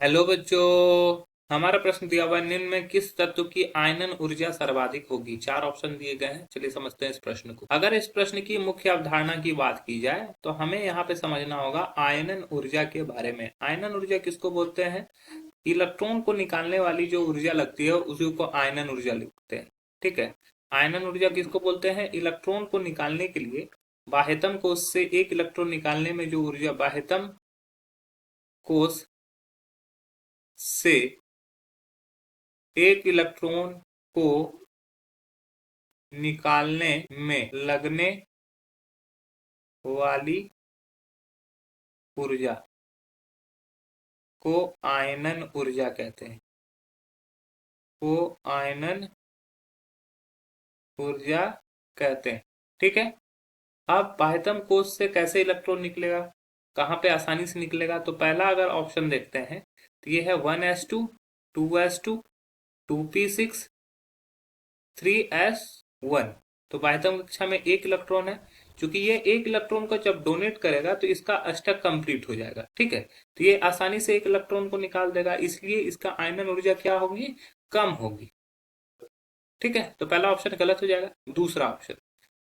Hello बच्चों। हमारा प्रश्न दिया हुआ है, निम्न में किस तत्व की आयनन ऊर्जा सर्वाधिक होगी। चार ऑप्शन दिए गए हैं। चलिए समझते हैं इस प्रश्न को। अगर इस प्रश्न की मुख्य अवधारणा की बात की जाए तो हमें यहाँ पे समझना होगा आयनन ऊर्जा के बारे में। आयनन ऊर्जा किसको बोलते हैं? इलेक्ट्रॉन को निकालने वाली जो ऊर्जा लगती है उसी को आयनन ऊर्जा लिखते हैं। ठीक है। आयनन ऊर्जा किसको बोलते हैं? इलेक्ट्रॉन को निकालने के लिए बाह्यतम कोश से एक इलेक्ट्रॉन निकालने में जो ऊर्जा बाह्यतम कोश से एक इलेक्ट्रॉन को निकालने में लगने वाली ऊर्जा को आयनन ऊर्जा कहते हैं। को आयनन ऊर्जा कहते हैं। ठीक है। अब बाह्यतम कोश से कैसे इलेक्ट्रॉन निकलेगा, कहाँ पे आसानी से निकलेगा? तो पहला अगर ऑप्शन देखते हैं तो ये है 1s2, 2s2, 2p6, 3s1। तो बाह्यतम कक्षा में एक इलेक्ट्रॉन है। चूंकि ये एक इलेक्ट्रॉन को जब डोनेट करेगा तो इसका अष्टक कंप्लीट हो जाएगा। ठीक है। तो ये आसानी से एक इलेक्ट्रॉन को निकाल देगा, इसलिए इसका आयनन ऊर्जा क्या होगी? कम होगी। ठीक है। तो पहला ऑप्शन गलत हो जाएगा। दूसरा ऑप्शन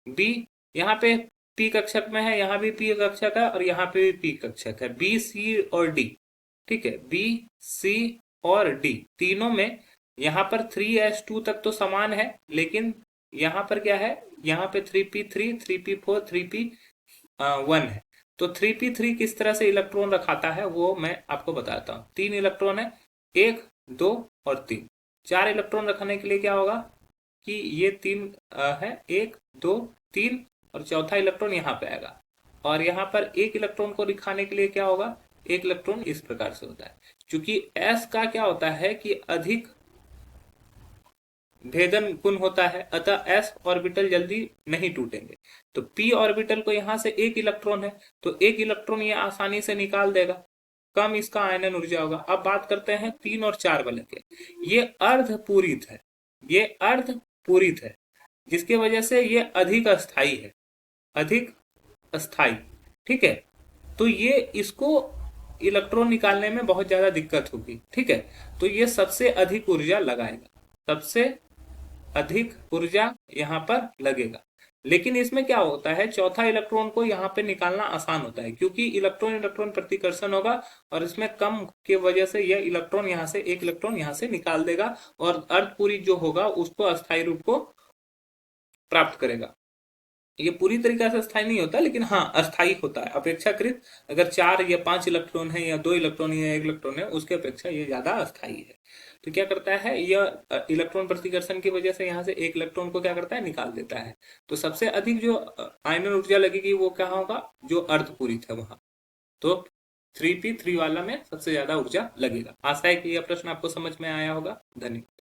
बी, यहाँ पे पी कक्षक में है, यहाँ भी पी कक्षक है और यहाँ पे भी पी कक्षक है, बी सी और डी। ठीक है। बी सी और डी तीनों में यहाँ पर 3s2 तक तो समान है, लेकिन यहाँ पर क्या है? यहाँ पे 3p3, 3p4, 3p1 है। तो 3p3 किस तरह से इलेक्ट्रॉन रखाता है वो मैं आपको बताता हूँ। तीन इलेक्ट्रॉन है, 1, 2 और 3। चार इलेक्ट्रॉन रखने के लिए क्या होगा कि ये तीन है, 1, 2, 3 और चौथा इलेक्ट्रॉन यहाँ पे आएगा। और यहाँ पर एक इलेक्ट्रॉन को दिखाने के लिए क्या होगा? एक इलेक्ट्रॉन इस प्रकार से होता है। क्योंकि s का क्या होता है कि अधिक भेदन गुण होता है, अतः s ऑर्बिटल जल्दी नहीं टूटेंगे। तो p ऑर्बिटल को यहाँ से एक इलेक्ट्रॉन है, तो एक इलेक्ट्रॉन ये आसानी से निकाल देगा, कम इसका आयनन ऊर्जा होगा। अब बात करते हैं 3 और 4 वाले के। ये अर्धपूरित है, ये अर्धपूरित है, जिसके वजह से ये अधिक अस्थाई है, अधिक अस्थाई। ठीक है। तो ये इसको इलेक्ट्रॉन निकालने में बहुत ज्यादा दिक्कत होगी। ठीक है। तो ये सबसे अधिक ऊर्जा लगाएगा, सबसे अधिक ऊर्जा यहाँ पर लगेगा। लेकिन इसमें क्या होता है, चौथा इलेक्ट्रॉन को यहाँ पे निकालना आसान होता है, क्योंकि इलेक्ट्रॉन इलेक्ट्रॉन प्रतिकर्षण होगा और इसमें कम के वजह से यह इलेक्ट्रॉन यहाँ से एक इलेक्ट्रॉन यहाँ से निकाल देगा और अर्धपूरी जो होगा उसको अस्थायी रूप को प्राप्त करेगा। ये पूरी तरीके से अस्थायी नहीं होता, लेकिन हाँ अस्थायी होता है अपेक्षाकृत। अगर 4 या 5 इलेक्ट्रॉन है या 2 इलेक्ट्रॉन या 1 इलेक्ट्रॉन है उसके अपेक्षा ये ज्यादा अस्थायी है। तो क्या करता है, यह इलेक्ट्रॉन प्रतिकर्षण की वजह से यहाँ से एक इलेक्ट्रॉन को क्या करता है? निकाल देता है। तो सबसे अधिक जो आयनन ऊर्जा लगेगी वो क्या होगा? जो अर्धपूरित है वहां। तो 3p3 वाला में सबसे ज्यादा ऊर्जा लगेगा। आशा है कि यह प्रश्न आपको समझ में आया होगा। धन्यवाद।